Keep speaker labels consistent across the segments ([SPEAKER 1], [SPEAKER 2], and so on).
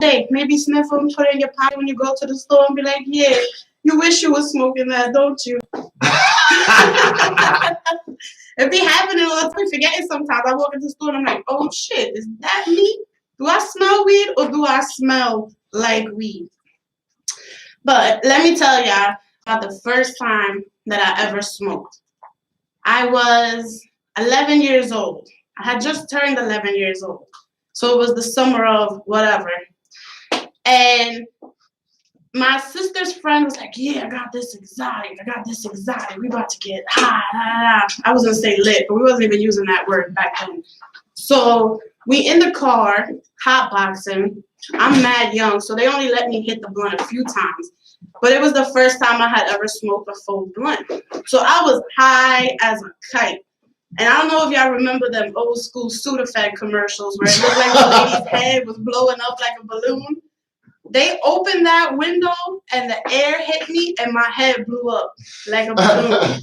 [SPEAKER 1] day. Maybe sniff them, put it in your pocket when you go to the store and be like, yeah, you wish you was smoking that, don't you? It be happening all the time, forgetting sometimes. I walk into the store and I'm like, oh shit, is that me? Do I smell weed or do I smell like weed? But let me tell y'all about the first time that I ever smoked. I was 11 years old. I had just turned 11 years old. So it was the summer of whatever. And my sister's friend was like, yeah, I got this exotic. We about to get high. I was going to say lit, but we wasn't even using that word back then. So we in the car, hotboxing. I'm mad young, so they only let me hit the blunt a few times. But it was the first time I had ever smoked a full blunt. So I was high as a kite. And I don't know if y'all remember them old school Sudafed commercials where it looked like the lady's head was blowing up like a balloon. They opened that window and the air hit me and my head blew up like a balloon.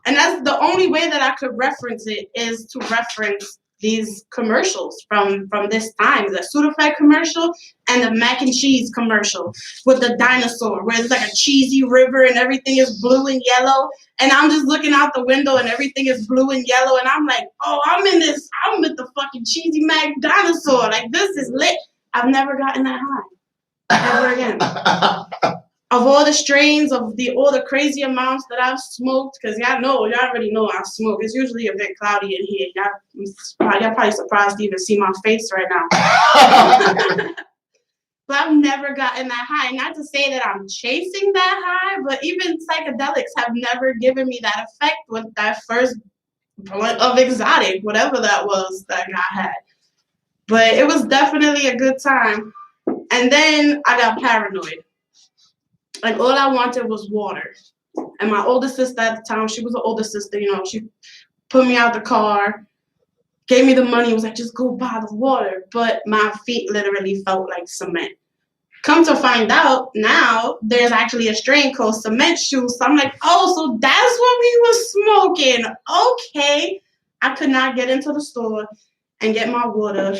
[SPEAKER 1] And that's the only way that I could reference it is to reference these commercials from this time. The Sudafed commercial and the mac and cheese commercial with the dinosaur where it's like a cheesy river and everything is blue and yellow. And I'm just looking out the window and everything is blue and yellow. And I'm like, oh, I'm with the fucking cheesy mac dinosaur. Like, this is lit. I've never gotten that high ever again. Of all the strains, of all the crazy amounts that I've smoked, because y'all already know I smoke. It's usually a bit cloudy in here. Y'all probably surprised to even see my face right now. But I've never gotten that high. Not to say that I'm chasing that high, but even psychedelics have never given me that effect with that first blunt of exotic, whatever that was that I had. But it was definitely a good time. And then I got paranoid. And all I wanted was water. And my older sister at the time, she was an older sister, she put me out the car, gave me the money, was like, just go buy the water. But my feet literally felt like cement. Come to find out, now there's actually a strain called cement shoes. So I'm like, oh, so that's what we were smoking. Okay. I could not get into the store and get my water.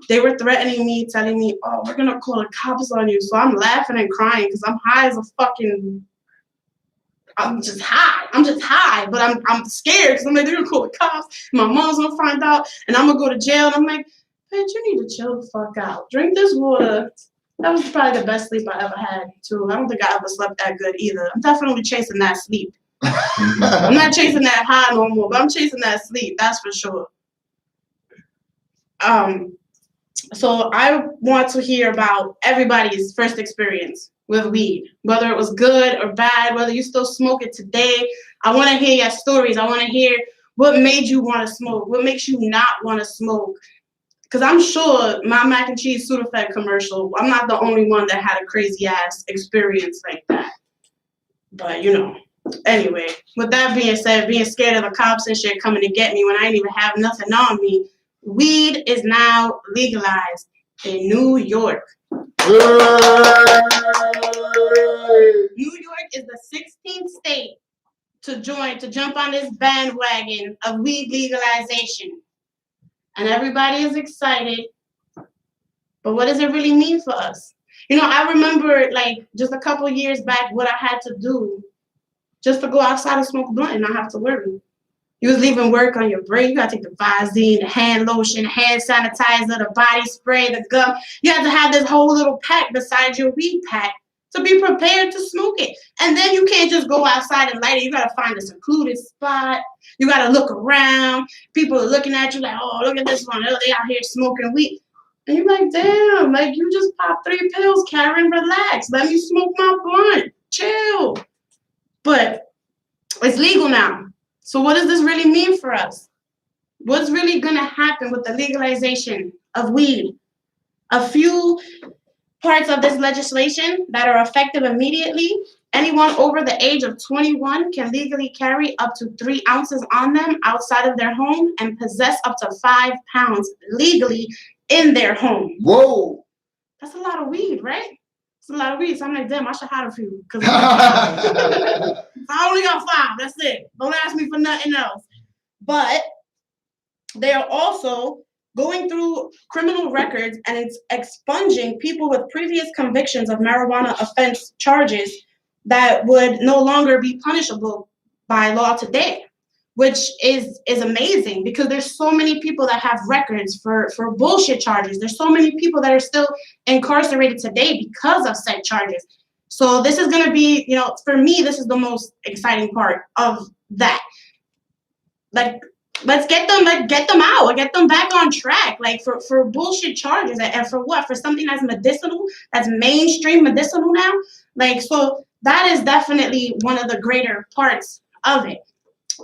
[SPEAKER 1] They were threatening me, telling me, oh, we're going to call the cops on you. So I'm laughing and crying because I'm high as a fucking, I'm just high, but I'm scared because I'm like, they're going to call the cops. My mom's going to find out and I'm going to go to jail. And I'm like, bitch, you need to chill the fuck out. Drink this water. That was probably the best sleep I ever had, too. I don't think I ever slept that good either. I'm definitely chasing that sleep. I'm not chasing that high no more, but I'm chasing that sleep. That's for sure. So I want to hear about everybody's first experience with weed, whether it was good or bad, whether you still smoke it today. I want to hear your stories. I want to hear what made you want to smoke, what makes you not want to smoke. Because I'm sure my mac and cheese Sudafed commercial, I'm not the only one that had a crazy ass experience like that. But, anyway, with that being said, being scared of the cops and shit coming to get me when I didn't even have nothing on me, weed is now legalized in New York. New York is the 16th state to jump on this bandwagon of weed legalization. And everybody is excited. But what does it really mean for us? I remember just a couple years back what I had to do just to go outside and smoke a blunt and not have to worry. You was leaving work on your break. You got to take the Visine, the hand lotion, the hand sanitizer, the body spray, the gum. You have to have this whole little pack beside your weed pack to be prepared to smoke it. And then you can't just go outside and light it. You got to find a secluded spot. You got to look around. People are looking at you like, oh, look at this one. Oh, they out here smoking weed. And you're like, damn, you just popped 3 pills, Karen, relax. Let me smoke my blunt. Chill. But it's legal now. So what does this really mean for us? What's really going to happen with the legalization of weed? A few parts of this legislation that are effective immediately. Anyone over the age of 21 can legally carry up to 3 ounces on them outside of their home and possess up to 5 pounds legally in their home.
[SPEAKER 2] Whoa.
[SPEAKER 1] That's a lot of weed, right? It's a lot of weed. So I'm like, damn, I should have a few. Because I only got 5. That's it. Don't ask me for nothing else. But they are also going through criminal records and it's expunging people with previous convictions of marijuana offense charges that would no longer be punishable by law today, which is amazing because there's so many people that have records for bullshit charges. There's so many people that are still incarcerated today because of said charges. So this is going to be, for me, this is the most exciting part of that. Like, let's get them out, get them back on track, like for bullshit charges, and for what? For something that's medicinal, that's mainstream medicinal now. Like, so that is definitely one of the greater parts of it.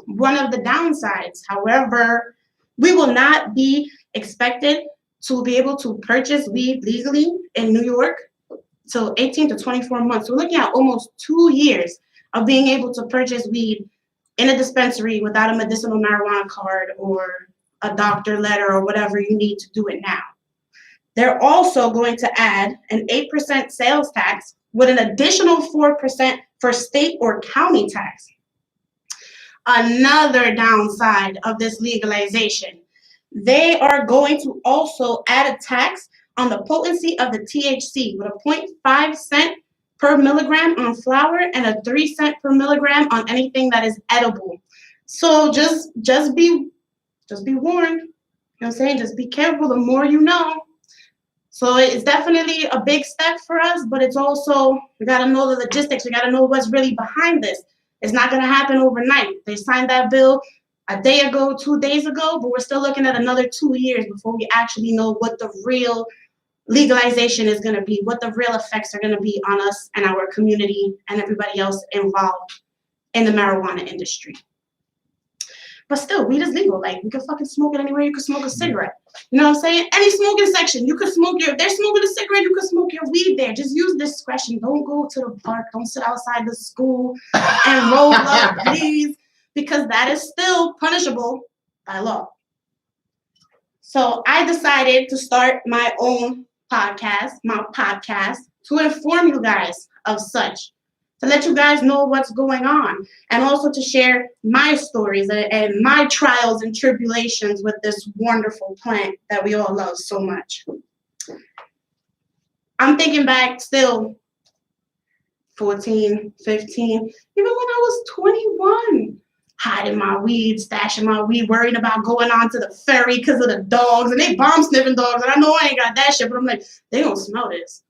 [SPEAKER 1] One of the downsides, however, we will not be expected to be able to purchase weed legally in New York till 18 to 24 months. We're looking at almost 2 years of being able to purchase weed in a dispensary without a medicinal marijuana card or a doctor letter or whatever you need to do it now. They're also going to add an 8% sales tax with an additional 4% for state or county tax. Another downside of this legalization, they are going to also add a tax on the potency of the THC with a 0.5 cent per milligram on flower and a 3 cent per milligram on anything that is edible. So just be warned. You know what I'm saying? Just be careful. The more you know. So it's definitely a big step for us, but it's also, we got to know the logistics. We got to know what's really behind this. It's not going to happen overnight. They signed that bill a day ago, 2 days ago, but we're still looking at another 2 years before we actually know what the real legalization is going to be, what the real effects are going to be on us and our community and everybody else involved in the marijuana industry. But still, weed is legal. Like, you can fucking smoke it anywhere. You can smoke a cigarette. You know what I'm saying? Any smoking section, you can smoke if they're smoking a cigarette, you can smoke your weed there. Just use discretion. Don't go to the park. Don't sit outside the school and roll up, please, because that is still punishable by law. So I decided to start my own podcast, to inform you guys of such, to let you guys know what's going on, and also to share my stories and my trials and tribulations with this wonderful plant that we all love so much. I'm thinking back still 14, 15, even when I was 21, hiding my weed, stashing my weed, worrying about going on to the ferry because of the dogs, and they bomb sniffing dogs, and I know I ain't got that shit, but I'm like, they gonna smell this.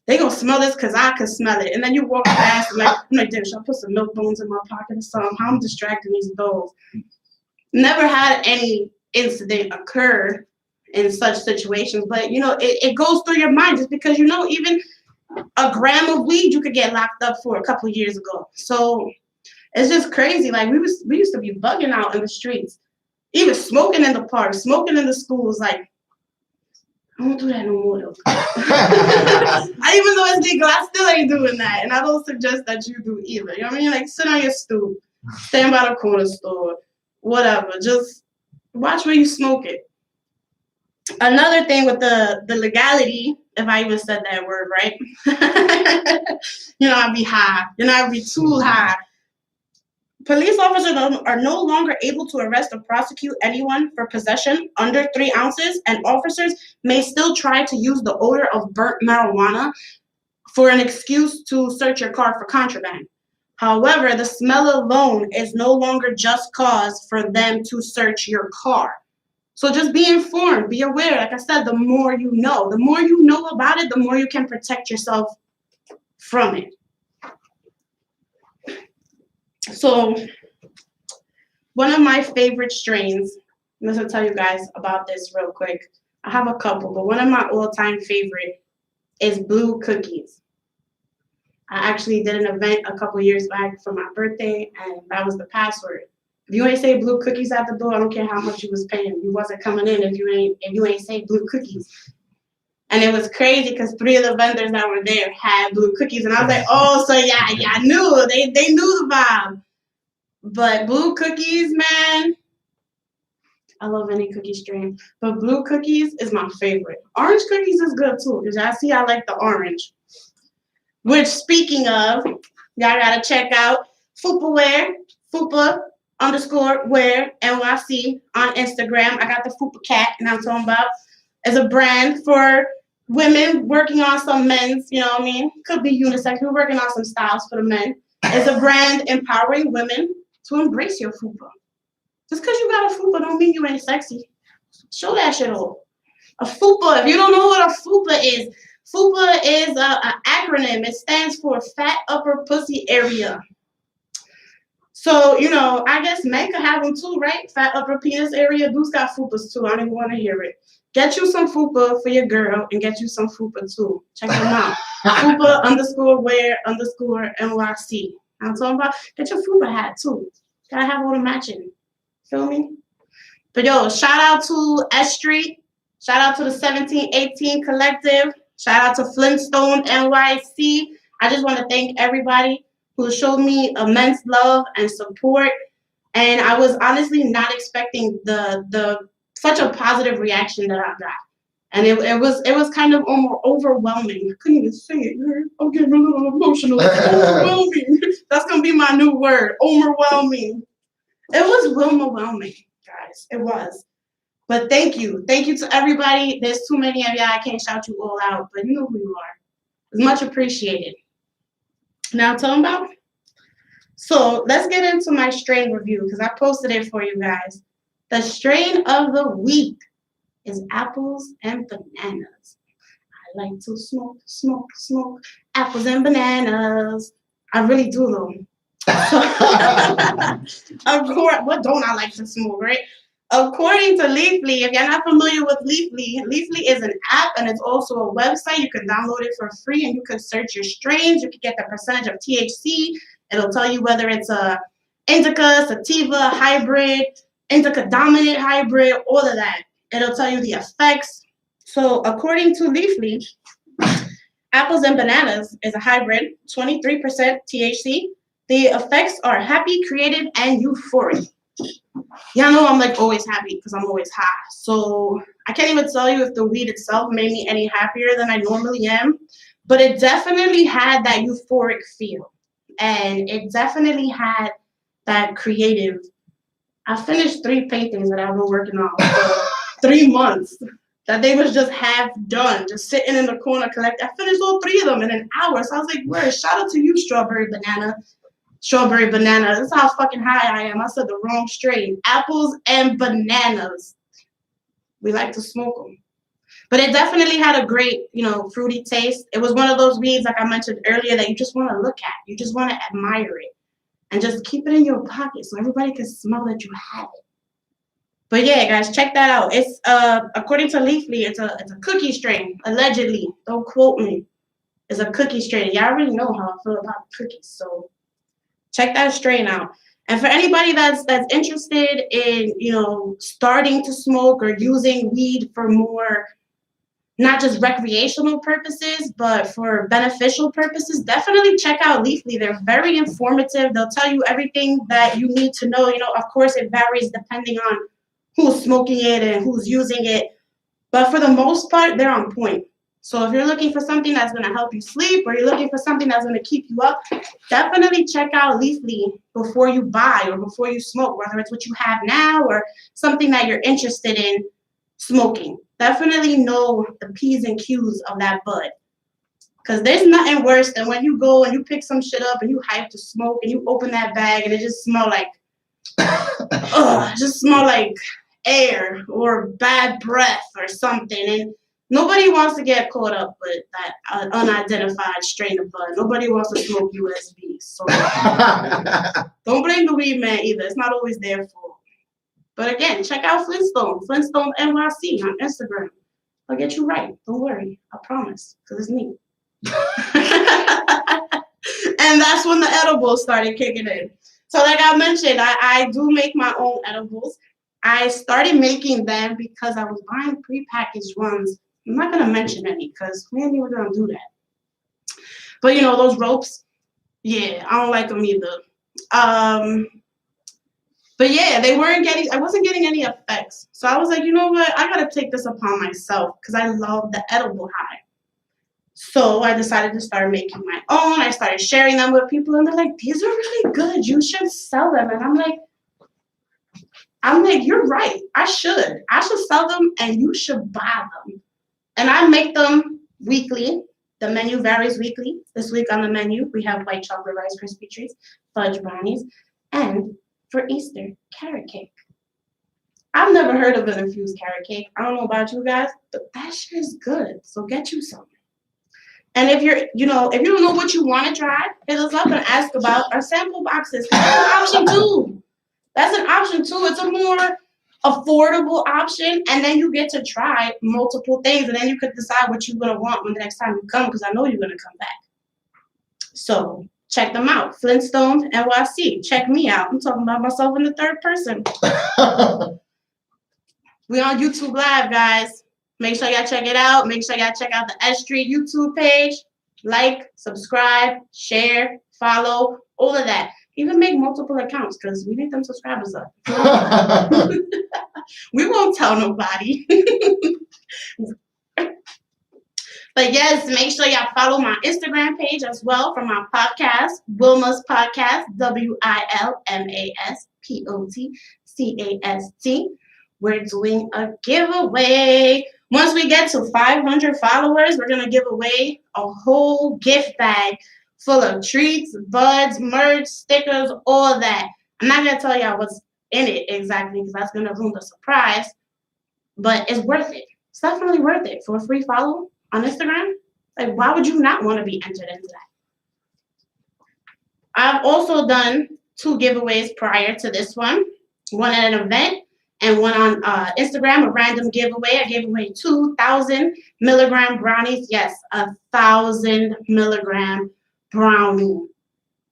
[SPEAKER 1] They gonna smell this because I could smell it. And then you walk past and I'm like, damn, should I put some milk bones in my pocket or something? How I'm distracting these dogs. Never had any incident occur in such situations, but it goes through your mind just because even a gram of weed you could get locked up for a couple of years ago. So it's just crazy. Like we used to be bugging out in the streets, even smoking in the park, smoking in the schools. Like, I don't do that no more though. Even though it's legal, I still ain't doing that. And I don't suggest that you do either. You know what I mean? Like, sit on your stoop, stand by the corner store, whatever. Just watch where you smoke it. Another thing with the legality, if I even said that word right, I'd be high. I'd be too high. Police officers are no longer able to arrest or prosecute anyone for possession under 3 ounces, and officers may still try to use the odor of burnt marijuana for an excuse to search your car for contraband. However, the smell alone is no longer just cause for them to search your car. So just be informed, be aware. Like I said, the more you know about it, the more you can protect yourself from it. So one of my favorite strains, I'm going to tell you guys about this real quick. I have a couple, but one of my all-time favorite is Blue Cookies. I actually did an event a couple years back for my birthday, and that was the password. If you ain't say Blue Cookies at the door, I don't care how much you was paying. You wasn't coming in if you ain't say Blue Cookies. And it was crazy because 3 of the vendors that were there had Blue Cookies. And I was like, oh, so yeah, I knew. They knew the vibe. But Blue Cookies, man, I love any cookie strain. But Blue Cookies is my favorite. Orange Cookies is good too, because y'all see I like the orange. Which, speaking of, y'all got to check out Fupa Wear. Fupa underscore wear NYC on Instagram. I got the Fupa Cat, and I'm talking about as a brand for women working on some men's, you know what I mean? Could be unisex. We're working on some styles for the men. It's a brand empowering women to embrace your fupa. Just because you got a fupa don't mean you ain't sexy. Show that shit off. A fupa, if you don't know what a fupa is an acronym. It stands for Fat Upper Pussy Area. So, you know, I guess men could have them too, right? Fat upper penis area. Dudes got fupas too. I don't even want to hear it. Get you some fupa for your girl and get you some fupa too. Check them out. Fupa underscore wear underscore NYC. I'm talking about get your fupa hat too. Gotta have all the matching. Feel me? But yo, shout out to S.STREET. Shout out to the 1718 Collective. Shout out to Flintstone NYC. I just want to thank everybody who showed me immense love and support. And I was honestly not expecting the such a positive reaction that I got. And it was kind of almost overwhelming. I couldn't even say it. I'm getting a little emotional. Overwhelming. That's gonna be my new word. Overwhelming. It was Wilma-whelming, guys. It was. But thank you. Thank you to everybody. There's too many of y'all. I can't shout you all out, but you know who you are. It's much appreciated. Now tell them about. So let's get into my strain review because I posted it for you guys. The strain of the week is apples and bananas. I like to smoke apples and bananas. I really do though. Of course, what don't I like to smoke, right? According to Leafly, if you're not familiar with Leafly, Leafly is an app and it's also a website. You can download it for free and you can search your strains. You can get the percentage of THC. It'll tell you whether it's a indica, sativa, hybrid, indica dominant hybrid, all of that. It'll tell you the effects. So according to Leafly, apples and bananas is a hybrid, 23% THC. The effects are happy, creative, and euphoric. Y'all know I'm like always happy because I'm always high. So I can't even tell you if the weed itself made me any happier than I normally am. But it definitely had that euphoric feel. And it definitely had that creative. I finished 3 paintings that I've been working on for 3 months. That they was just half done, just sitting in the corner collecting. I finished all 3 of them in an hour. So I was like, word, shout out to you, Strawberry Banana. Strawberry banana. That's how fucking high I am. I said the wrong strain. Apples and bananas. We like to smoke them. But it definitely had a great, you know, fruity taste. It was one of those weeds, like I mentioned earlier, that you just want to look at. You just want to admire it. And just keep it in your pocket so everybody can smell that you have it. But yeah, guys, check that out. It's according to Leafly, it's a cookie strain, allegedly. Don't quote me. It's a cookie strain. Y'all already know how I feel about cookies, so check that strain out. And for anybody that's interested in, you know, starting to smoke or using weed for more, not just recreational purposes, but for beneficial purposes, definitely check out Leafly. They're very informative. They'll tell you everything that you need to know. You know, of course, it varies depending on who's smoking it and who's using it. But for the most part, they're on point. So if you're looking for something that's going to help you sleep or you're looking for something that's going to keep you up, definitely check out Leafly before you buy or before you smoke, whether it's what you have now or something that you're interested in smoking. Definitely know the P's and Q's of that bud. Because there's nothing worse than when you go and you pick some shit up and you hype to smoke and you open that bag and it just smell like, just smell like air or bad breath or something. And nobody wants to get caught up with that unidentified strain of bud. Nobody wants to smoke USB. So don't blame the weed man either. It's not always their fault. But again, check out Flintstone NYC on Instagram. I'll get you right. Don't worry. I promise. Because it's me. And that's when the edibles started kicking in. So like I mentioned, I do make my own edibles. I started making them because I was buying prepackaged ones. I'm not going to mention any because we ain't even going to do that. But, you know, those ropes, yeah, I don't like them either. But, yeah, I wasn't getting any effects. So I was like, you know what? I got to take this upon myself because I love the edible high. So I decided to start making my own. I started sharing them with people, and they're like, these are really good. You should sell them. And I'm like, I'm like, you're right. I should sell them and you should buy them. And I make them weekly. The menu varies weekly. This week on the menu, we have white chocolate Rice Krispie treats, fudge brownies, and for Easter, carrot cake. I've never heard of an infused carrot cake. I don't know about you guys, but that shit is good. So get you some. And if you're, if you don't know what you want to try, hit us up and ask about our sample boxes. That's an option too. That's an option too. It's a more affordable option, and then you get to try multiple things, and then you could decide what you're gonna want when the next time you come, because I know you're gonna come back. So check them out. Flintstones NYC. Check me out. I'm talking about myself in the third person. We on YouTube Live, guys. Make sure y'all check it out. Make sure y'all check out the S.STREET YouTube page. Like, subscribe, share, follow, all of that. Even make multiple accounts because we need them subscribers up. We won't tell nobody. But yes, make sure y'all follow my Instagram page as well for my podcast, Wilma's Podcast, WILMASPOTCAST. We're doing a giveaway. Once we get to 500 followers, we're going to give away a whole gift bag full of treats, buds, merch, stickers, all that. I'm not going to tell y'all what's in it exactly because that's going to ruin the surprise, but it's worth it. It's definitely worth it for a free follow on Instagram. Like, why would you not want to be entered into that? I've also done 2 giveaways prior to this one at an event and one on Instagram, a random giveaway. I gave away 2,000 milligram brownies. Yes, 1,000 milligram brownie.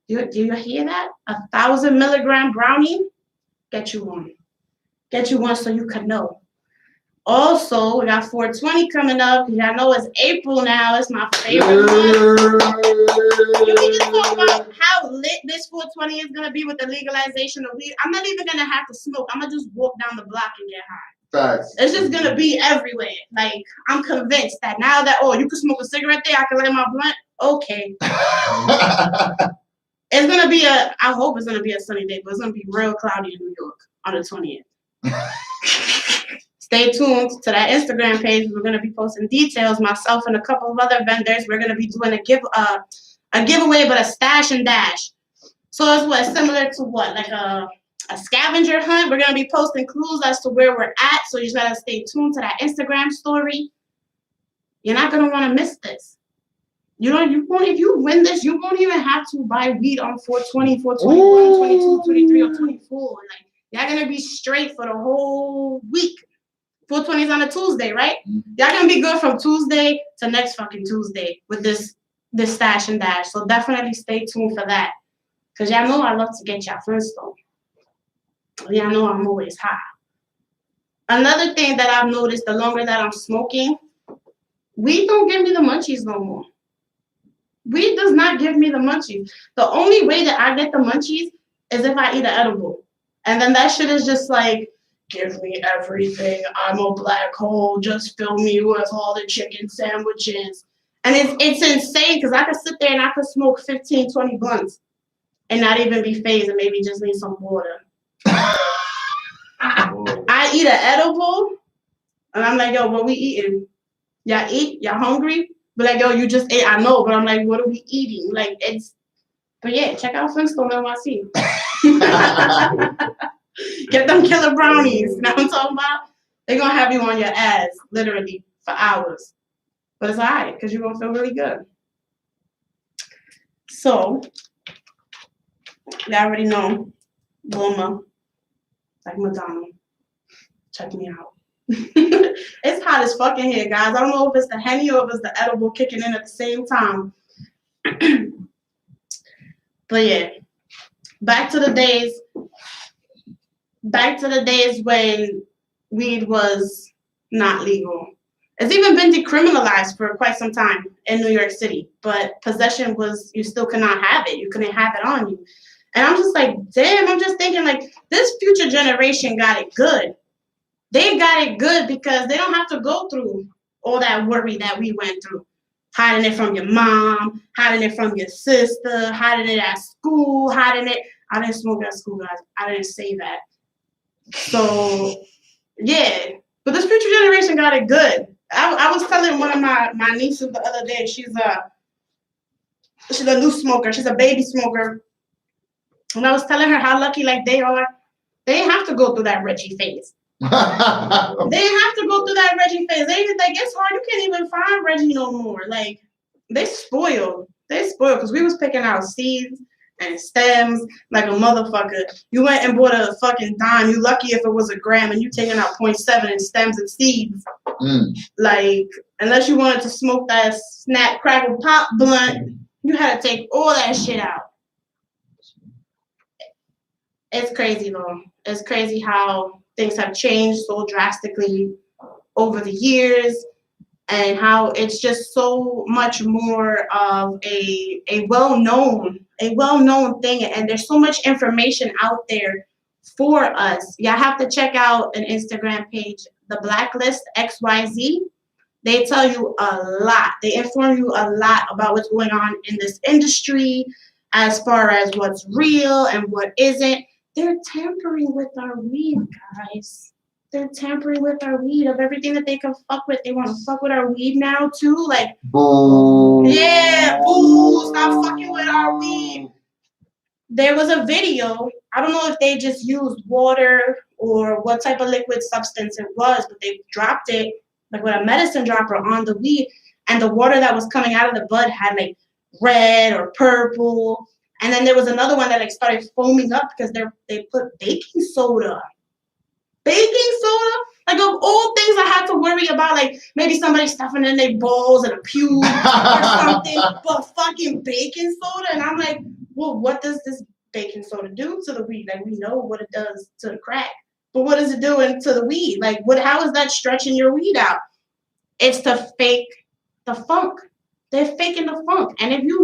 [SPEAKER 1] Do you hear that? 1,000 milligram brownie? Get you one. Get you one so you can know. Also, we got 420 coming up. Y'all know it's April now. It's my favorite month. Can we just talk about how lit this 420 is going to be with the legalization of weed? I'm not even going to have to smoke. I'm going to just walk down the block and get high.
[SPEAKER 2] Facts.
[SPEAKER 1] It's just going to be everywhere. Like, I'm convinced that now that, you can smoke a cigarette there, I can light my blunt. Okay. It's going to be I hope it's going to be a sunny day, but it's going to be real cloudy in New York on the 20th. Stay tuned to that Instagram page. We're going to be posting details. Myself and a couple of other vendors. We're going to be doing a giveaway, but a stash and dash. So it's similar to what? Like a scavenger hunt. We're going to be posting clues as to where we're at. So you just got to stay tuned to that Instagram story. You're not going to want to miss this. If you win this, you won't even have to buy weed on 420, 421, 22, 23, or 24. Like, y'all going to be straight for the whole week. 420 is on a Tuesday, right? Y'all gonna be good from Tuesday to next fucking Tuesday with this stash and dash. So definitely stay tuned for that. Cause y'all know I love to get y'all Flintstone. Y'all know I'm always high. Another thing that I've noticed the longer that I'm smoking, weed don't give me the munchies no more. Weed does not give me the munchies. The only way that I get the munchies is if I eat an edible. And then that shit is just like, give me everything. I'm a black hole. Just fill me with all the chicken sandwiches. And it's insane because I could sit there and I could smoke 15, 20 blunts and not even be phased and maybe just need some water. I eat an edible and I'm like, yo, what we eating? Y'all eat? Y'all hungry? But like, yo, you just ate. I know, but I'm like, what are we eating? Like, but yeah, check out Flintstone NYC. Get them killer brownies. You know what I'm talking about? They're going to have you on your ass, literally, for hours. But it's all right, because you're going to feel really good. So, you already know, Wilma, like Madonna. Check me out. It's hot as fuck in here, guys. I don't know if it's the Henny or if it's the edible kicking in at the same time. But yeah, back to the days when weed was not legal. It's even been decriminalized for quite some time in New York City, but possession you still cannot have it. You couldn't have it on you. And I'm just like, damn, I'm just thinking like this future generation got it good. They got it good because they don't have to go through all that worry that we went through. Hiding it from your mom, hiding it from your sister, hiding it at school, I didn't smoke at school, guys. I didn't say that. So yeah, but this future generation got it good. I was telling one of my nieces the other day, she's a new smoker, she's a baby smoker, and I was telling her how lucky like they are. They didn't have to go through that Reggie phase. They didn't have to go through that Reggie phase. They like it's hard. You can't even find Reggie no more. Like they spoiled. They spoiled because we was picking out seeds and stems like a motherfucker. You went and bought a fucking dime. You lucky if it was a gram, and you taking out 0.7 in stems and seeds. Like unless you wanted to smoke that snap crackle pop blunt, you had to take all that shit out. It's crazy though. It's crazy how things have changed so drastically over the years, and how it's just so much more of a well-known thing, and there's so much information out there for us. Y'all have to check out an Instagram page, the Blacklist XYZ. They tell you a lot. They inform you a lot about what's going on in this industry as far as what's real and what isn't. They're tampering with our weed, guys. They're tampering with our weed of everything that they can fuck with. They want to fuck with our weed now too. Like, boo. Yeah, boo, stop fucking with our weed. There was a video. I don't know if they just used water or what type of liquid substance it was, but they dropped it like with a medicine dropper on the weed, and the water that was coming out of the bud had like red or purple. And then there was another one that like started foaming up because they put baking soda. Baking soda? Like of all things I had to worry about, like maybe somebody stuffing in their balls and a pube or something, but fucking baking soda. And I'm like, well, what does this baking soda do to the weed? Like we know what it does to the crack, but what is it doing to the weed? Like how is that stretching your weed out? It's to fake the funk. They're faking the funk. And if you're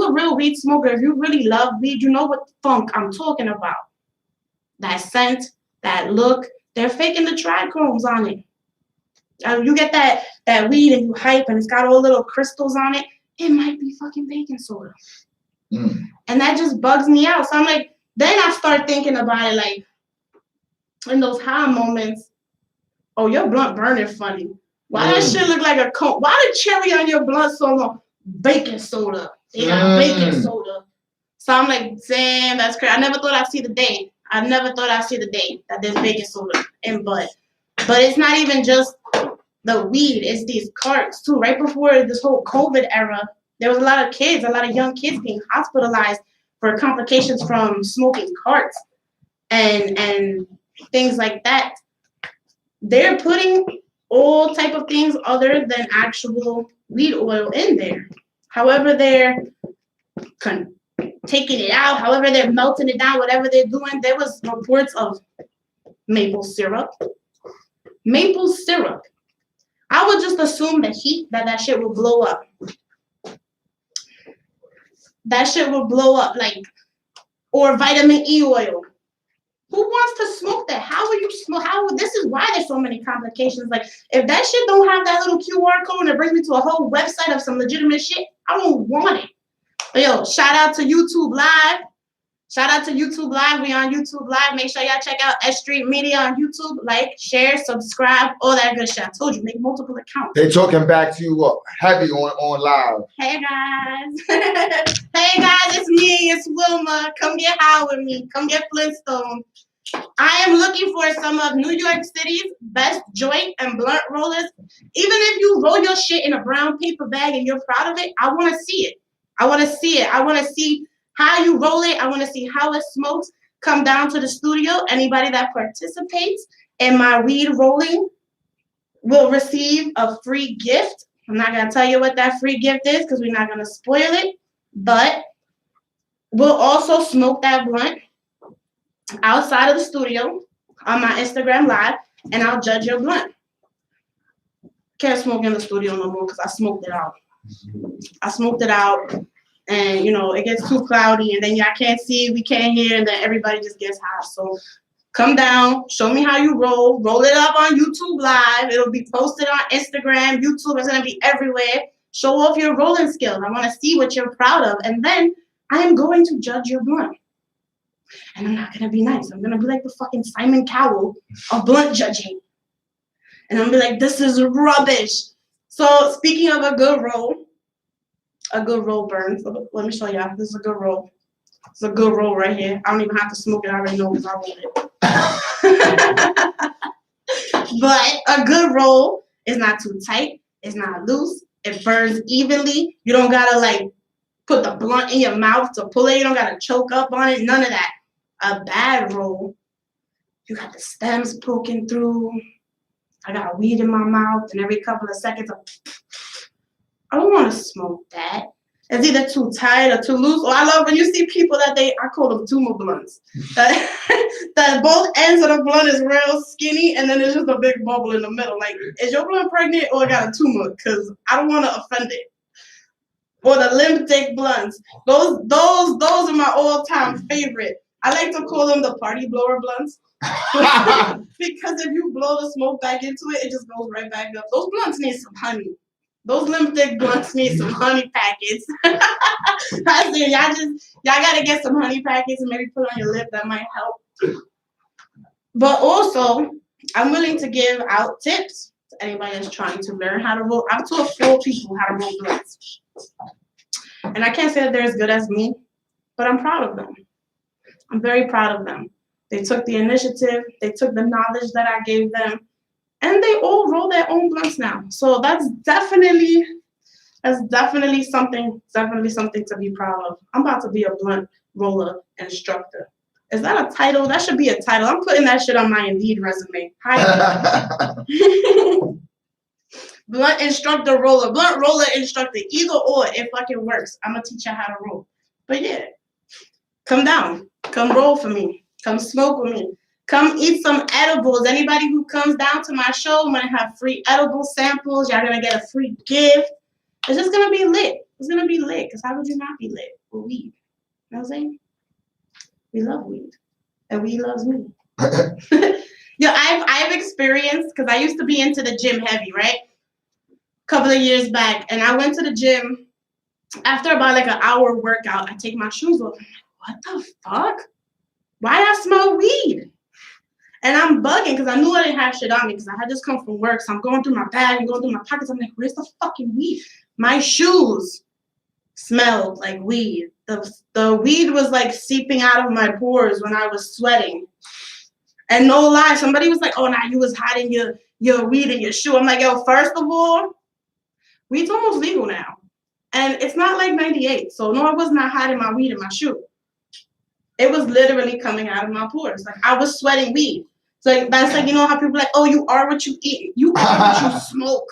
[SPEAKER 1] a real weed smoker, if you really love weed, you know what funk I'm talking about. That scent, that look, they're faking the trichomes on it. You get that weed and you hype and it's got all little crystals on it. It might be fucking baking soda. And that just bugs me out. So I'm like, then I start thinking about it like in those high moments. Oh, your blunt burning funny. Why that shit look like a cone? Why the cherry on your blunt so long? Baking soda. They got baking soda. So I'm like, damn, that's crazy. I never thought I'd see the day. That there's baking soda in bud. But it's not even just the weed. It's these carts too. Right before this whole COVID era, there was a lot of young kids being hospitalized for complications from smoking carts and things like that. They're putting all type of things other than actual weed oil in there. However they're taking it out, however they're melting it down, whatever they're doing. There was reports of maple syrup. I would just assume the heat that shit will blow up. That shit will blow up, like, or vitamin E oil. Who wants to smoke that? How will you smoke? This is why there's so many complications. Like, if that shit don't have that little QR code and it brings me to a whole website of some legitimate shit, I don't want it. But yo, shout out to YouTube Live. We on YouTube Live. Make sure y'all check out S.STREET Media on YouTube. Like, share, subscribe, all that good shit. I told you, make multiple accounts.
[SPEAKER 2] They talking back to you heavy on live.
[SPEAKER 1] Hey guys. Hey guys, it's me. It's Wilma. Come get high with me. Come get Flintstone. I am looking for some of New York City's best joint and blunt rollers. Even if you roll your shit in a brown paper bag and you're proud of it, I want to see it. I want to see how you roll it. I want to see how it smokes. Come down to the studio. Anybody that participates in my weed rolling will receive a free gift. I'm not going to tell you what that free gift is because we're not going to spoil it. But we'll also smoke that blunt outside of the studio on my Instagram Live, and I'll judge your blunt. Can't smoke in the studio no more because I smoked it out. And, it gets too cloudy, and then y'all can't see, we can't hear, and then everybody just gets high. So come down, show me how you roll it up on YouTube Live. It'll be posted on Instagram, YouTube. It's going to be everywhere. Show off your rolling skills. I want to see what you're proud of, and then I am going to judge your blunt. And I'm not gonna be nice. I'm gonna be like the fucking Simon Cowell of blunt judging. And I'm gonna be like, this is rubbish. So speaking of a good roll burn. So let me show y'all. This is a good roll. It's a good roll right here. I don't even have to smoke it. I already know because I rolled it. But a good roll is not too tight. It's not loose. It burns evenly. You don't gotta like put the blunt in your mouth to pull it. You don't gotta choke up on it. None of that. A bad roll, you got the stems poking through. I got weed in my mouth, and every couple of seconds, I don't want to smoke that. It's either too tight or too loose. Or I love when you see people that I call them tumor blunts. That both ends of the blunt is real skinny, and then there's just a big bubble in the middle. Like, is your blunt pregnant or got a tumor? Because I don't want to offend it. Or the limp dick blunts. Those are my all-time favorite. I like to call them the party blower blunts. Because if you blow the smoke back into it, it just goes right back up. Those blunts need some honey. Those limp dick blunts need some honey packets. I said, y'all gotta get some honey packets and maybe put on your lip. That might help. But also, I'm willing to give out tips to anybody that's trying to learn how to roll. I've taught 4 people how to roll blunts. And I can't say that they're as good as me, but I'm proud of them. I'm very proud of them. They took the initiative, they took the knowledge that I gave them, and they all roll their own blunts now. So that's definitely something to be proud of. I'm about to be a blunt roller instructor. Is that a title? That should be a title. I'm putting that shit on my Indeed resume. Hi. Blunt instructor roller, blunt roller instructor, either or, it fucking works. I'm gonna teach you how to roll. But yeah, come down, come roll for me, come smoke with me, come eat some edibles. Anybody who comes down to my show, I'm gonna have free edible samples. Y'all gonna get a free gift. It's just gonna be lit. It's gonna be lit, because how would you not be lit with weed? You know what I'm saying? We love weed, and weed loves me. Yo, I've experienced, because I used to be into the gym heavy, right? Couple of years back, and I went to the gym. After about like an hour workout, I take my shoes off. I'm like, what the fuck? Why I smell weed? And I'm bugging because I knew I didn't have shit on me because I had just come from work. So I'm going through my bag and going through my pockets. I'm like, where's the fucking weed? My shoes smelled like weed. The weed was like seeping out of my pores when I was sweating. And no lie, somebody was like, oh, now you was hiding your weed in your shoe. I'm like, yo, first of all, weed's almost legal now. And it's not like 98. So no, I was not hiding my weed in my shoe. It was literally coming out of my pores. Like I was sweating weed. So like, that's like, you know how people are like, oh, you are what you eat. You are what you smoke.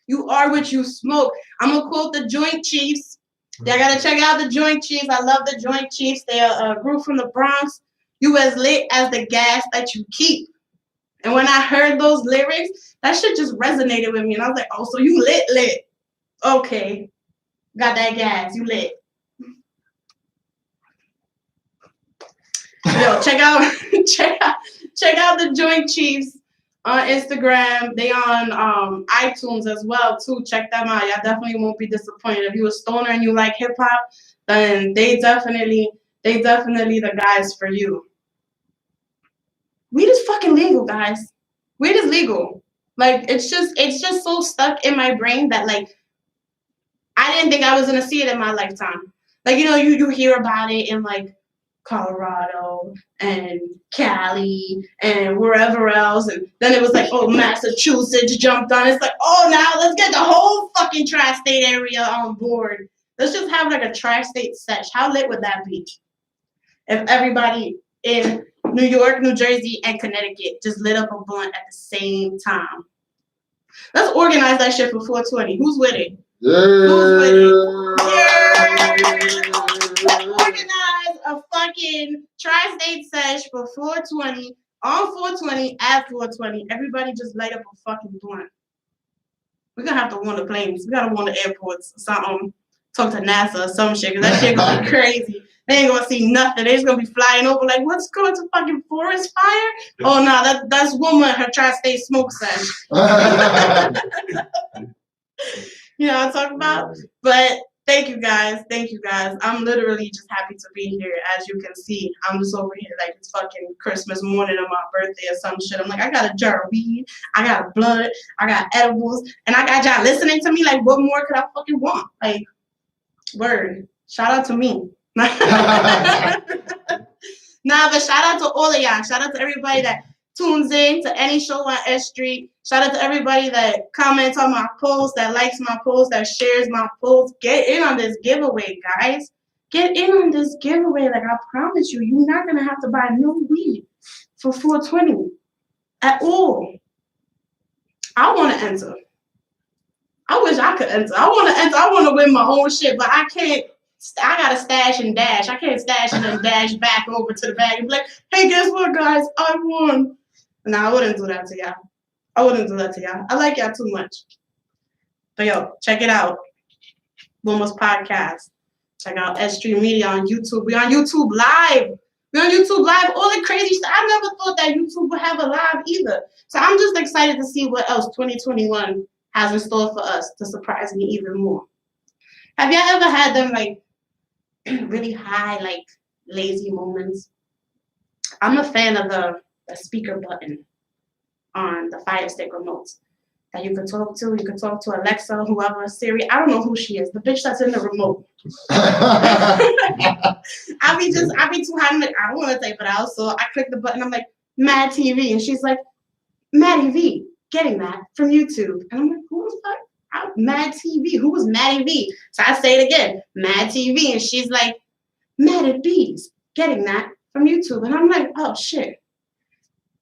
[SPEAKER 1] You are what you smoke. I'm going to quote the Joint Chiefs. Y'all got to check out the Joint Chiefs. I love the Joint Chiefs. They are a group from the Bronx. You as lit as the gas that you keep. And when I heard those lyrics, that shit just resonated with me. And I was like, oh, so you lit. Okay. Got that gas. You lit. Yo, check out the Joint Chiefs on Instagram. They on iTunes as well too. Check them out. Y'all definitely won't be disappointed. If you a stoner and you like hip hop, then they definitely the guys for you. Weed is fucking legal, guys. Weed is legal. Like it's just so stuck in my brain that like I didn't think I was gonna see it in my lifetime. Like, you know, you hear about it in like Colorado and Cali and wherever else, and then it was like, oh, Massachusetts jumped on. It's like, oh, now let's get the whole fucking tri-state area on board. Let's just have like a tri-state sesh. How lit would that be? If everybody in New York, New Jersey, and Connecticut just lit up a blunt at the same time. Let's organize that shit for 420. Who's with it?
[SPEAKER 2] Yeah.
[SPEAKER 1] Who's with it? Yeah. Let's organize a fucking tri-state sesh for 420 on 420 at 420. Everybody just light up a fucking blunt. We're gonna have to warn the planes. We gotta warn the airports or something. Talk to NASA or some shit, because that shit gonna be crazy. They ain't gonna see nothing. They just gonna be flying over like, what's going to fucking forest fire? Oh no, that's Wilma, her tri-state smoke sesh. You know what I'm talking about? But Thank you guys. Thank you guys. I'm literally just happy to be here. As you can see, I'm just over here like it's fucking Christmas morning on my birthday or some shit. I'm like, I got a jar of weed, I got a blunt, I got edibles, and I got y'all listening to me. Like, what more could I fucking want? Like, word. Shout out to me. Nah, but shout out to all of y'all. Shout out to everybody that tunes in to any show on S Street. Shout out to everybody that comments on my posts, that likes my posts, that shares my posts. Get in on this giveaway, guys. Get in on this giveaway. Like I promise you, you're not gonna have to buy no weed for $4.20 at all. I want to enter. I wish I could enter. I want to enter. I want to win my own shit, but I can't. I gotta stash and dash. I can't stash and then dash back over to the bag and be like, hey, guess what, guys? I won. Nah, I wouldn't do that to y'all. I wouldn't do that to y'all. I like y'all too much. But yo, check it out. Wilma's podcast. Check out S.STREET Media on YouTube. We on YouTube Live. We on YouTube Live. All the crazy stuff. I never thought that YouTube would have a live either. So I'm just excited to see what else 2021 has in store for us to surprise me even more. Have y'all ever had them like really high, like lazy moments? I'm a fan of the speaker button on the Fire Stick remotes that you can talk to. You can talk to Alexa, whoever, Siri. I don't know who she is. The bitch that's in the remote. I be too high. Like, I don't want to type it out, so I click the button. I'm like, Mad TV, and she's like, Maddie V, getting that from YouTube, and I'm like, who the fuck? Mad TV. Who was Maddie V? So I say it again, Mad TV, and she's like, Maddie B's getting that from YouTube, and I'm like, oh shit.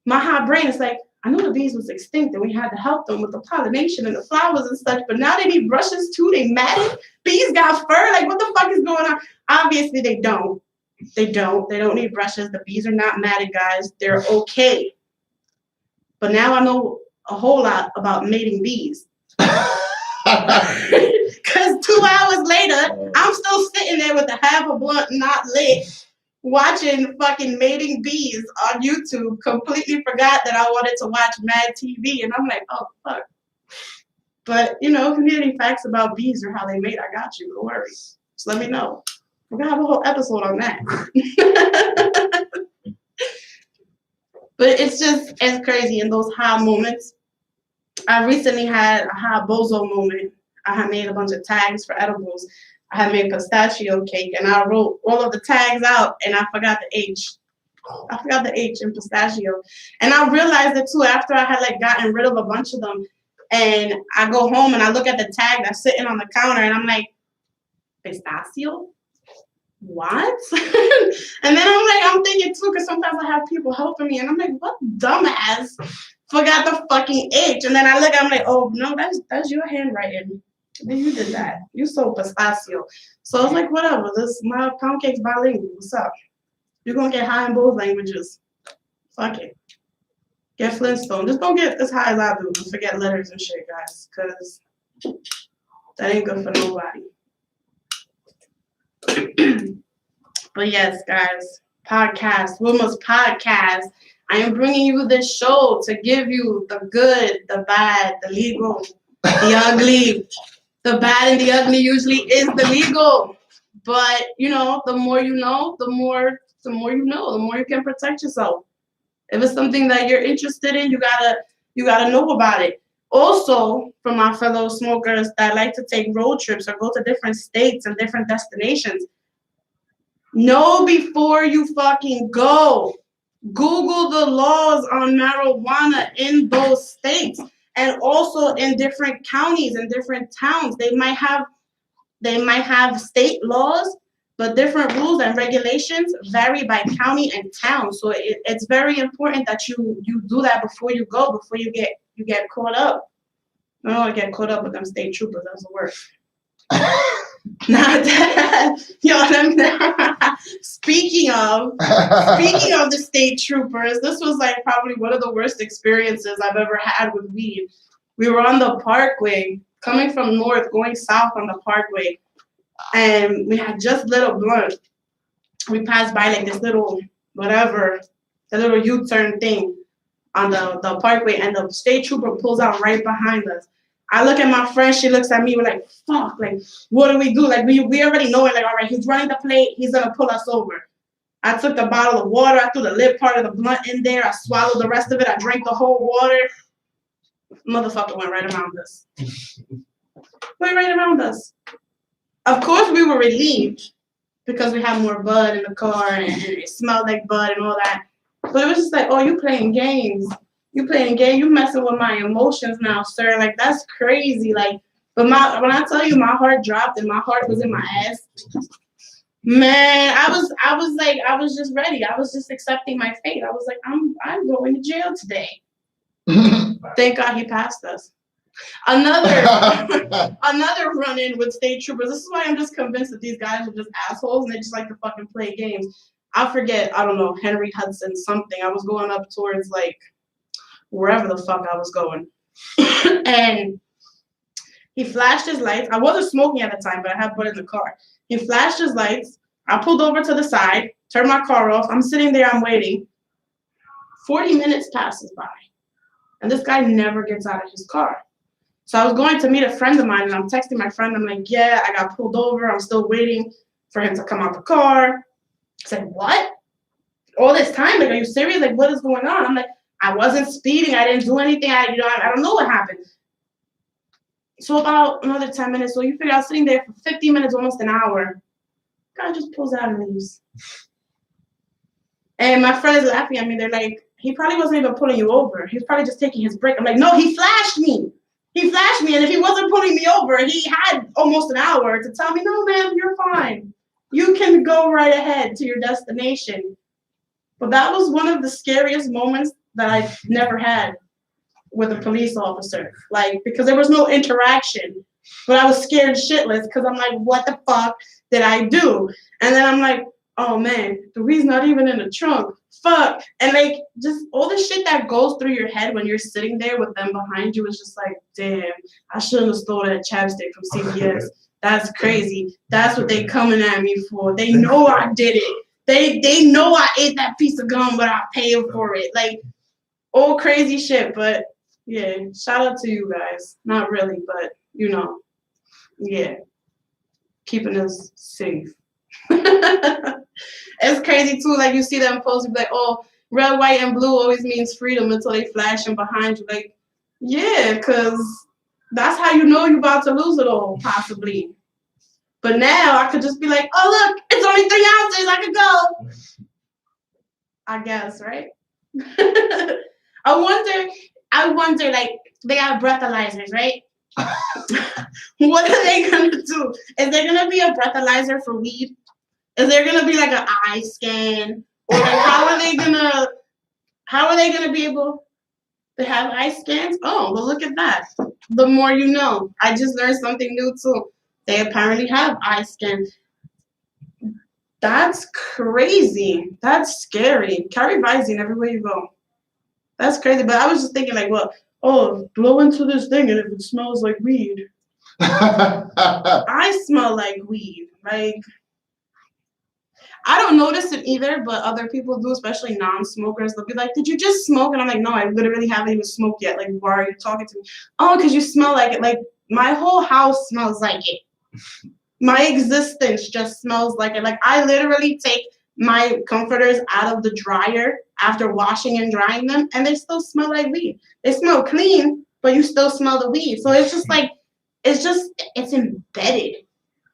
[SPEAKER 1] My hot brain is like, I know the bees was extinct and we had to help them with the pollination and the flowers and such, but now they need brushes too. They matted. Bees got fur. Like, what the fuck is going on? Obviously, they don't. They don't need brushes. The bees are not matted, guys. They're okay. But now I know a whole lot about mating bees. Because 2 hours later, I'm still sitting there with a half a blunt not lit, watching fucking mating bees on YouTube. Completely forgot that I wanted to watch Mad TV, and I'm like, oh fuck. But you know, if you need any facts about bees or how they mate, I got you. Don't worry. Just let me know. We're gonna have a whole episode on that. But it's crazy in those high moments. I recently had a high bozo moment. I had made a bunch of tags for edibles. I had made pistachio cake, and I wrote all of the tags out, and I forgot the H. I forgot the H in pistachio. And I realized it too after I had like gotten rid of a bunch of them. And I go home and I look at the tag that's sitting on the counter, and I'm like, pistachio? What? And then I'm thinking too, because sometimes I have people helping me, and I'm like, what dumbass forgot the fucking H? And then I look, I'm like, oh no, that's your handwriting. You did that. You sold pistachio. So I was like, whatever. This my pound cake's bilingual. What's up? You're gonna get high in both languages. Fuck it. Get Flintstone. Just don't get as high as I do and forget letters and shit, guys. Cause that ain't good for nobody. But yes, guys, podcast, Wilma's podcast. I am bringing you this show to give you the good, the bad, the legal, the ugly. The bad and the ugly usually is the legal. But you know, the more you know, the more you know, the more you can protect yourself. If it's something that you're interested in, you gotta know about it. Also, for my fellow smokers that like to take road trips or go to different states and different destinations, know before you fucking go. Google the laws on marijuana in those states and also in different counties and different towns. They might have state laws, but different rules and regulations vary by county and town. So it's very important that you do that before you go, before you get caught up. I don't want to get caught up with them state troopers. That's the worst. Not that, speaking of the state troopers, this was like probably one of the worst experiences I've ever had with weed. We were on the Parkway, coming from north, going south on the Parkway, and we had just lit a blunt. We passed by like this little whatever, the little U-turn thing on the Parkway, and the state trooper pulls out right behind us. I look at my friend, she looks at me, we're like, fuck, like, what do we do? Like, we already know it, like, all right, he's running the plate, he's gonna pull us over. I took the bottle of water, I threw the lid part of the blunt in there, I swallowed the rest of it, I drank the whole water. Motherfucker went right around us. Went right around us. Of course, we were relieved because we had more bud in the car and it smelled like bud and all that. But it was just like, oh, you playing games. You playing games. You messing with my emotions now, sir. Like, that's crazy. Like, but when I tell you my heart dropped and my heart was in my ass, man, I was just ready. I was just accepting my fate. I was like, I'm going to jail today. Thank God he passed us. Another run-in with state troopers. This is why I'm just convinced that these guys are just assholes and they just like to fucking play games. I forget, I don't know, Henry Hudson something. I was going up towards like wherever the fuck I was going. And he flashed his lights. I wasn't smoking at the time, but I had put in the car. He flashed his lights. I pulled over to the side, turned my car off. I'm sitting there, I'm waiting. 40 minutes passes by. And this guy never gets out of his car. So I was going to meet a friend of mine, and I'm texting my friend. I'm like, yeah, I got pulled over. I'm still waiting for him to come out the car. He's like, what? All this time? Like, are you serious? Like, what is going on? I'm like, I wasn't speeding. I didn't do anything. I don't know what happened. So about another 10 minutes. So you figure I was sitting there for 50 minutes, almost an hour. Guy just pulls out and leaves. And my friends laughing at me. They're like, he probably wasn't even pulling you over. He was probably just taking his break. I'm like, no, he flashed me. He flashed me, and if he wasn't pulling me over, he had almost an hour to tell me, no, ma'am, you're fine. You can go right ahead to your destination. But that was one of the scariest moments that I've never had with a police officer. Like, because there was no interaction. But I was scared shitless because I'm like, what the fuck did I do? And then I'm like, oh, man, the weed's not even in the trunk. Fuck. And like, just all the shit that goes through your head when you're sitting there with them behind you is just like, damn, I shouldn't have stole that chapstick from CVS. That's crazy. That's what they coming at me for. They know I did it. They know I ate that piece of gum, but I paid for it. Like, all crazy shit. But yeah, shout out to you guys. Not really, but you know, yeah, keeping us safe. It's crazy too, like you see them post, like, oh, red, white, and blue always means freedom until they flash them behind you. Like, yeah, because that's how you know you're about to lose it all, possibly. But now I could just be like, oh, look, it's only 3 ounces, I could go. I guess, right? I wonder, like, they got breathalyzers, right? What are they gonna do? Is there gonna be a breathalyzer for weed? Is there gonna be like an eye scan? Or like, how are they gonna be able to have eye scans? Oh, well, look at that. The more you know. I just learned something new too. They apparently have eye scans. That's crazy. That's scary. Carry Visine everywhere you go. That's crazy. But I was just thinking like, well, oh, blow into this thing and if it smells like weed. I smell like weed. Like, I don't notice it either, but other people do, especially non-smokers. They'll be like, did you just smoke? And I'm like, no, I literally haven't even smoked yet. Like, why are you talking to me? Oh, because you smell like it. Like, my whole house smells like it. My existence just smells like it. Like, I literally take my comforters out of the dryer after washing and drying them, and they still smell like weed. They smell clean, but you still smell the weed. So it's just like, it's embedded.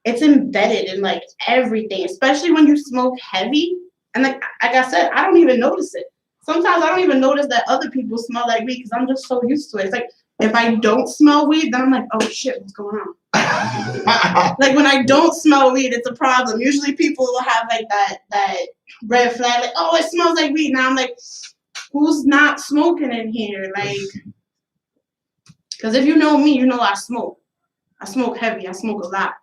[SPEAKER 1] It's embedded in like everything, especially when you smoke heavy. And like I said, I don't even notice it. Sometimes I don't even notice that other people smell like weed because I'm just so used to it. It's like if I don't smell weed, then I'm like, oh shit, what's going on? Like when I don't smell weed, it's a problem. Usually people will have like that red flag, like, oh, it smells like weed. Now I'm like, who's not smoking in here? Like, because if you know me, you know I smoke. I smoke heavy. I smoke a lot.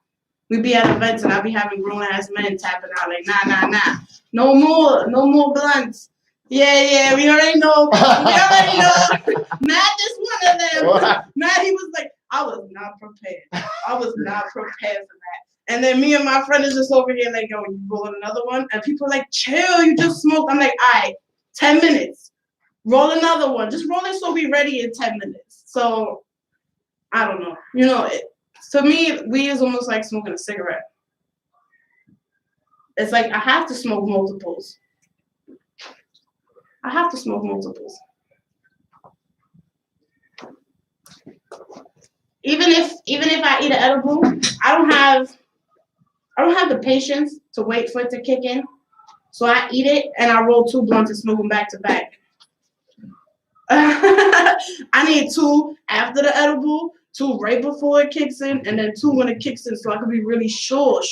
[SPEAKER 1] We be at events and I be having grown ass men tapping out like, nah. No more blunts. Yeah, we already know. Matt is one of them. Matt, he was like, I was not prepared. For that. And then me and my friend is just over here like, yo, you rolling another one? And people are like, chill, you just smoked. I'm like, all right, 10 minutes. Roll another one. Just roll it so we ready in 10 minutes. So I don't know. You know, to me, weed is almost like smoking a cigarette. It's like I have to smoke multiples. I have to smoke multiples. Even if I eat an edible, I don't have the patience to wait for it to kick in. So I eat it and I roll 2 blunts and smoke them back to back. I need 2 after the edible, 2 right before it kicks in, and then 2 when it kicks in, so I can be really sure.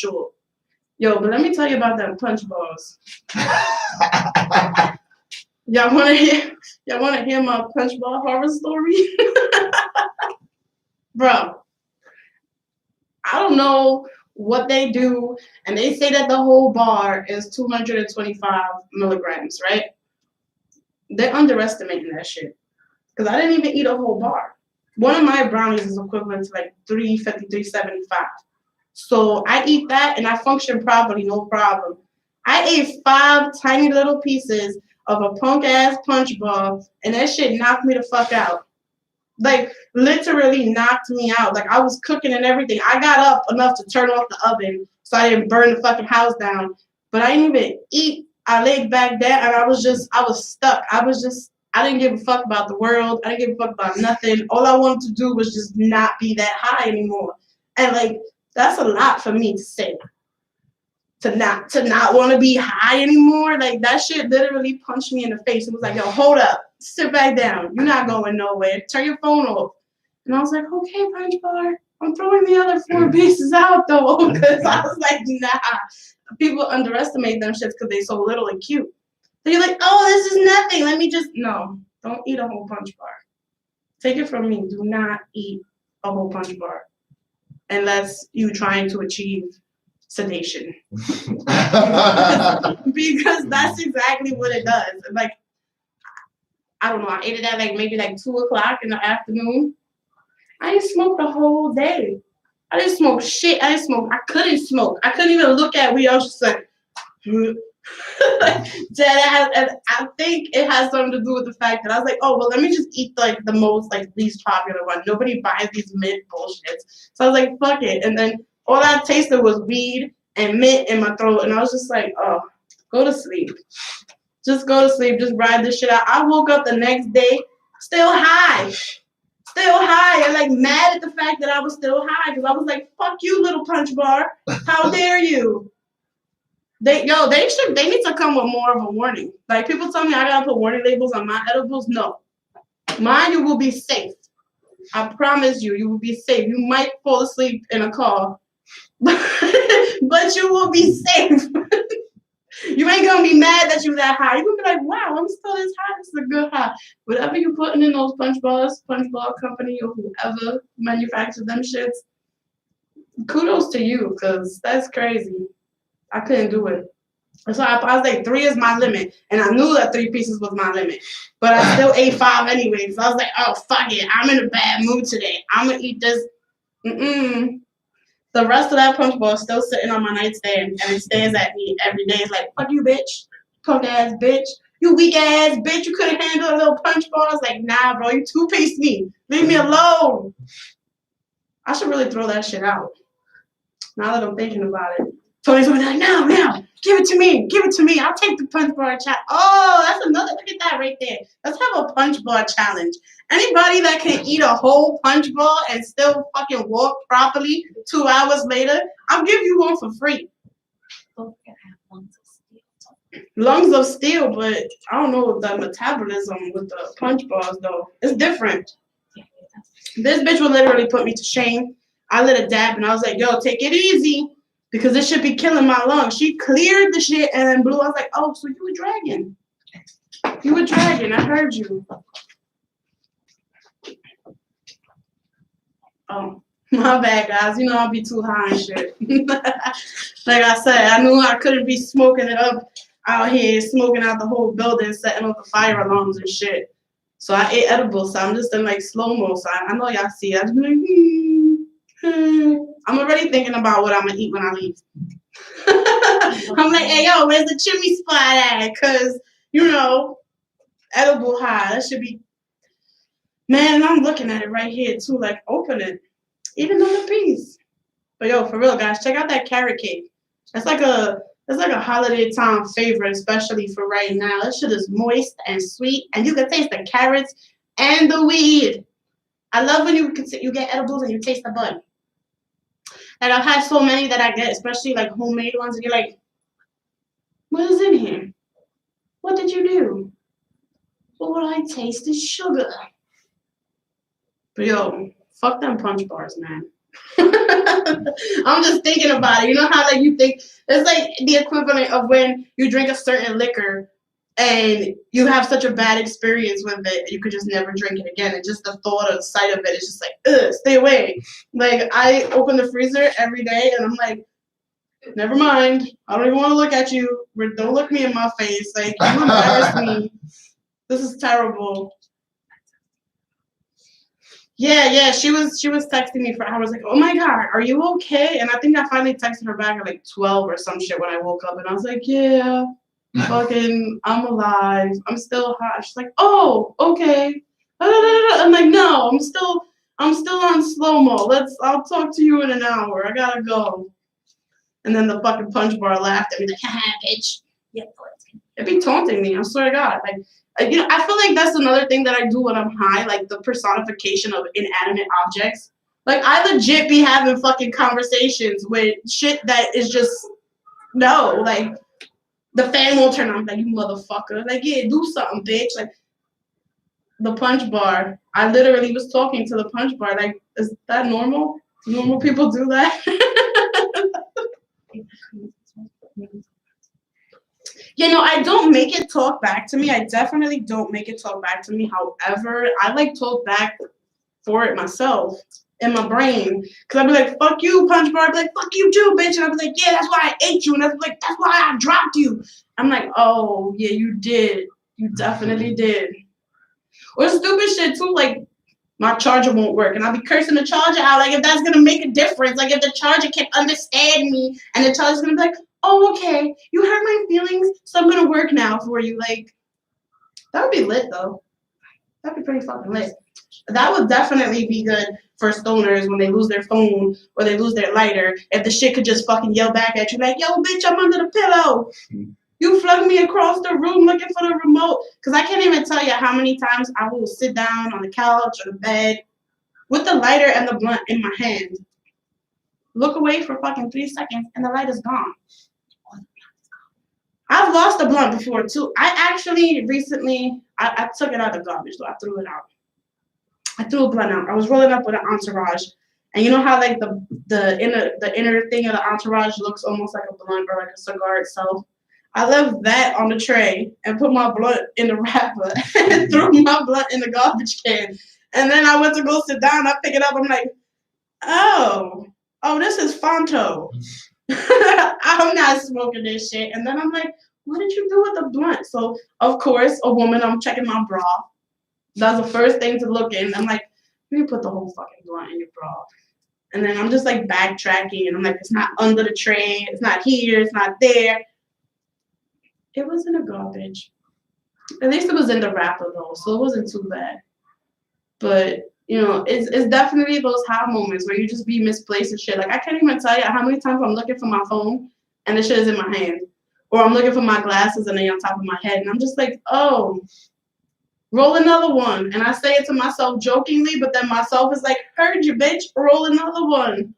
[SPEAKER 1] Yo, but let me tell you about them punch bars. Y'all wanna hear my punch bar horror story? Bro, I don't know what they do, and they say that the whole bar is 225 milligrams, right? They're underestimating that shit. Because I didn't even eat a whole bar. One of my brownies is equivalent to like 350, 375. So I eat that and I function properly, no problem. I ate 5 tiny little pieces of a punk ass punch bar, and that shit knocked me the fuck out. Like, literally knocked me out. Like, I was cooking and everything. I got up enough to turn off the oven so I didn't burn the fucking house down. But I didn't even eat. I laid back there and I was stuck. I didn't give a fuck about the world. I didn't give a fuck about nothing. All I wanted to do was just not be that high anymore. And, like, that's a lot for me to say. To not want to be high anymore. Like, that shit literally punched me in the face. It was like, yo, hold up. Sit back down. You're not going nowhere. Turn your phone off. And I was like, okay, punch bar. I'm throwing the other 4 pieces out, though. Because I was like, nah. People underestimate them shits because they so little and cute. So you're like, oh, this is nothing. Let me just... No. Don't eat a whole punch bar. Take it from me. Do not eat a whole punch bar. Unless you're trying to achieve sedation. Because that's exactly what it does. Like, I don't know, I ate it at like maybe like 2 o'clock in the afternoon. I didn't smoke the whole day. I didn't smoke shit. I couldn't smoke. I couldn't even look at weed. I was just like, and I think it has something to do with the fact that I was like, oh, well, let me just eat like the most like least popular one. Nobody buys these mint bullshits. So I was like, fuck it. And then all I tasted was weed and mint in my throat. And I was just like, oh, go to sleep. Just go to sleep. Just ride this shit out. I woke up the next day still high. And like mad at the fact that I was still high because I was like, fuck you, little punch bar. How dare you? They need to come with more of a warning. Like, people tell me I gotta put warning labels on my edibles. No. Mine, you will be safe. I promise you, you will be safe. You might fall asleep in a car, but you will be safe. You ain't gonna be mad that you that high. You're gonna be like, wow, I'm still this high. This is a good high. Whatever you're putting in those punch bar company or whoever manufactures them shits, kudos to you, because that's crazy. I couldn't do it. So I was like, 3 is my limit. And I knew that 3 pieces was my limit. But I still ate 5 anyways. So I was like, oh, fuck it. I'm in a bad mood today. I'm going to eat this. The rest of that punch bowl is still sitting on my nightstand. And it stares at me every day. It's like, fuck you, bitch. Punk ass bitch. You weak ass bitch. You couldn't handle a little punch bowl. I was like, nah, bro. You 2-pieced me. Leave me alone. I should really throw that shit out. Now that I'm thinking about it. Tony's gonna be like, no, give it to me. I'll take the punch bar challenge. Oh, that's another, look at that right there. Let's have a punch bar challenge. Anybody that can eat a whole punch bar and still fucking walk properly 2 hours later, I'll give you one for free. Lungs of steel, but I don't know the metabolism with the punch bars though. It's different. This bitch would literally put me to shame. I lit a dab and I was like, yo, take it easy. Because this should be killing my lungs. She cleared the shit and then blew. I was like, oh, so you were dragging. I heard you. Oh, my bad, guys. You know I'll be too high and shit. Like I said, I knew I couldn't be smoking it up out here, smoking out the whole building, setting off the fire alarms and shit. So I ate edibles, so I'm just in like slow-mo. So I know y'all see. I just be like, I'm already thinking about what I'm gonna eat when I leave. I'm like, hey, yo, where's the chimney spot at? Because, you know, edible high. That should be. Man, I'm looking at it right here too. Like, open it. Even on the piece. But yo, for real, guys, check out that carrot cake. It's like a holiday time favorite, especially for right now. That shit is moist and sweet, and you can taste the carrots and the weed. I love when you get edibles and you taste the bud. Like I've had so many that I get, especially like homemade ones, and you're like, what is in here? What did you do? Well, what I taste is sugar. But yo, fuck them punch bars, man. I'm just thinking about it. You know how like you think it's like the equivalent of when you drink a certain liquor and you have such a bad experience with it, you could just never drink it again. And just the thought or the sight of it is just like, ugh, stay away. Like I open the freezer every day and I'm like, never mind. I don't even want to look at you. Don't look me in my face. Like you embarrass me. This is terrible. Yeah. She was texting me for hours like, oh my god, are you okay? And I think I finally texted her back at like 12 or some shit when I woke up and I was like, yeah, fucking I'm alive. I'm still hot. She's like, oh, okay. I'm like, no, I'm still on slow-mo. I'll talk to you in an hour. I gotta go. And then the fucking punch bar laughed at me like, haha, bitch. Yeah, it be taunting me, I swear to God. Like I feel like that's another thing that I do when I'm high, like the personification of inanimate objects. Like I legit be having fucking conversations with shit that is just no, like the fan won't turn on. Like you motherfucker, like yeah, do something, bitch. Like the punch bar. I literally was talking to the punch bar. Like is that normal? Normal people do that. I don't make it talk back to me. I definitely don't make it talk back to me. However, I like talk back for it myself in my brain. Cause I'd be like, fuck you, punch bar. I'd be like, fuck you too, bitch. And I'd be like, yeah, that's why I ate you. And I'd be like, that's why I dropped you. I'm like, oh, yeah, you did. You definitely did. Or stupid shit too, like my charger won't work. And I'll be cursing the charger out. Like if that's gonna make a difference. Like if the charger can understand me and the charger's gonna be like, oh, okay, you hurt my feelings, so I'm gonna work now for you. Like that would be lit though. That'd be pretty fucking lit. That would definitely be good for stoners when they lose their phone or they lose their lighter. If the shit could just fucking yell back at you like, yo, bitch, I'm under the pillow. You flung me across the room looking for the remote. Because I can't even tell you how many times I will sit down on the couch or the bed with the lighter and the blunt in my hand. Look away for fucking 3 seconds and the light is gone. I've lost a blunt before too. I actually recently, I took it out of the garbage though. I threw it out. I threw a blunt out. I was rolling up with an entourage. And you know how like the inner thing of the entourage looks almost like a blunt or like a cigar itself? I left that on the tray and put my blunt in the wrapper and threw my blunt in the garbage can. And then I went to go sit down. I pick it up. I'm like, oh, this is Fonto. I'm not smoking this shit. And then I'm like, what did you do with the blunt? So, of course, a woman, I'm checking my bra. That's the first thing to look in. I'm like, let me put the whole fucking blunt in your bra. And then I'm just like backtracking. And I'm like, it's not under the tray. It's not here. It's not there. It was in the garbage. At least it was in the wrapper though. So it wasn't too bad. But it's definitely those high moments where you just be misplaced and shit. Like I can't even tell you how many times I'm looking for my phone and the shit is in my hand, or I'm looking for my glasses and they're on top of my head, and I'm just like, oh, roll another one. And I say it to myself jokingly, but then myself is like, heard you, bitch. Roll another one.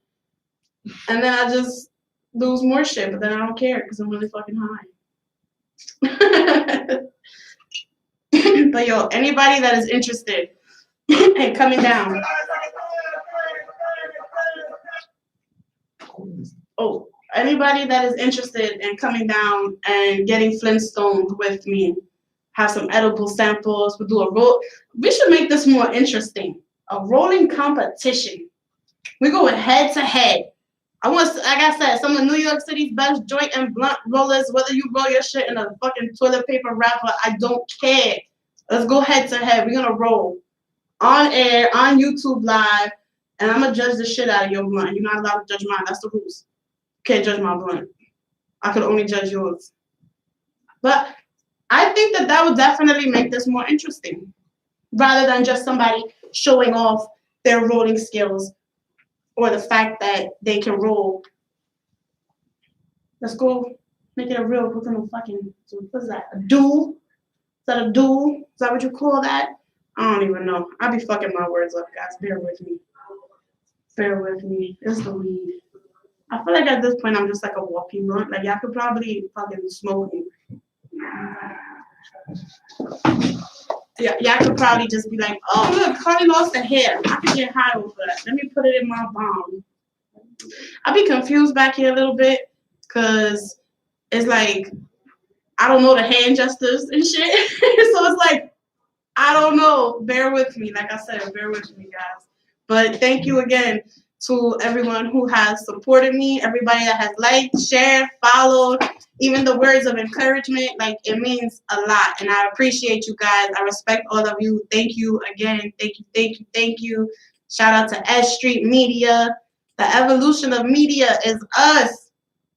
[SPEAKER 1] And then I just lose more shit, but then I don't care because I'm really fucking high. But yo, anybody that is interested in coming down. Oh, anybody that is interested in coming down and getting Flintstones with me, have some edible samples. We'll do a roll. We should make this more interesting. A rolling competition. We go head to head. I want, like I said, some of New York City's best joint and blunt rollers. Whether you roll your shit in a fucking toilet paper wrapper, I don't care. Let's go head to head. We're gonna roll on air, on YouTube Live, and I'm gonna judge the shit out of your blunt. You're not allowed to judge mine. That's the rules. Can't judge my blunt. I could only judge yours. But I think that would definitely make this more interesting, rather than just somebody showing off their rolling skills or the fact that they can roll. Let's go make it a real, we're gonna fucking, what's that, a duel? Is that a duel? Is that what you call that? I don't even know. I be fucking my words up, guys. Bear with me. Bear with me. It's the weed. I feel like at this point I'm just like a walking blunt. Like y'all could probably fucking smoke me. Yeah, y'all could probably just be like, oh look, Carly lost her hair. I could get high over that. Let me put it in my bomb. I'll be confused back here a little bit because it's like I don't know the hand gestures and shit. So it's like I don't know. Bear with me. Like I said, bear with me, guys. But thank you again to everyone who has supported me, everybody that has liked, shared, followed, even the words of encouragement. Like, it means a lot. And I appreciate you guys. I respect all of you. Thank you again. Thank you, thank you, thank you. Shout out to S.STREET Media. The evolution of media is us.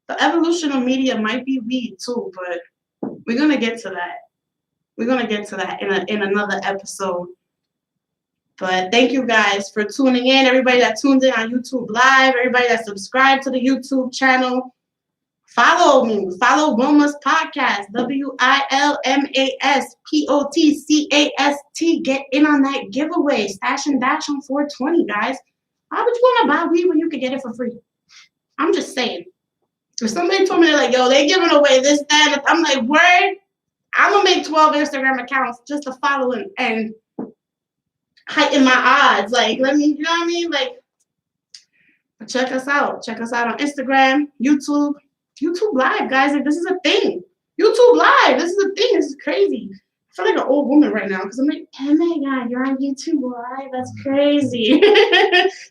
[SPEAKER 1] The evolution of media might be weed too, but we're going to get to that. We're going to get to that in another episode. But thank you guys for tuning in. Everybody that tunes in on YouTube Live, everybody that subscribed to the YouTube channel. Follow me. Follow Wilma's podcast, WILMAS Get in on that giveaway. Stash and dash on 420, guys. Why would you want to buy weed when you could get it for free? I'm just saying. If somebody told me, they're like, yo, they giving away this, that, I'm like, word? I'm going to make 12 Instagram accounts just to follow and heighten my odds. Like, let me, you know what I mean? Like, check us out. Check us out on Instagram, YouTube Live, guys. Like, this is a thing. YouTube Live. This is a thing. This is crazy. I feel like an old woman right now because I'm like, oh my God, you're on YouTube Live. That's crazy.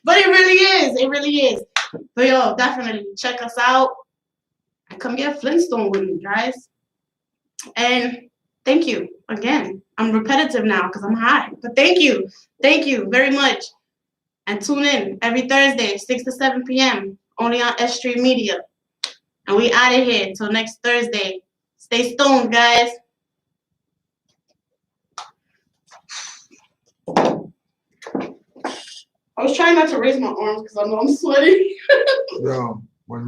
[SPEAKER 1] But it really is. It really is. But yo, definitely check us out and come get a Flintstone with me, guys. And thank you again. I'm repetitive now because I'm high. But thank you. Thank you very much. And tune in every Thursday, 6 to 7 p.m. only on S.STREET Media. And we out of here until next Thursday. Stay stoned, guys. I was trying not to raise my arms because I know I'm sweaty.
[SPEAKER 2] Yo.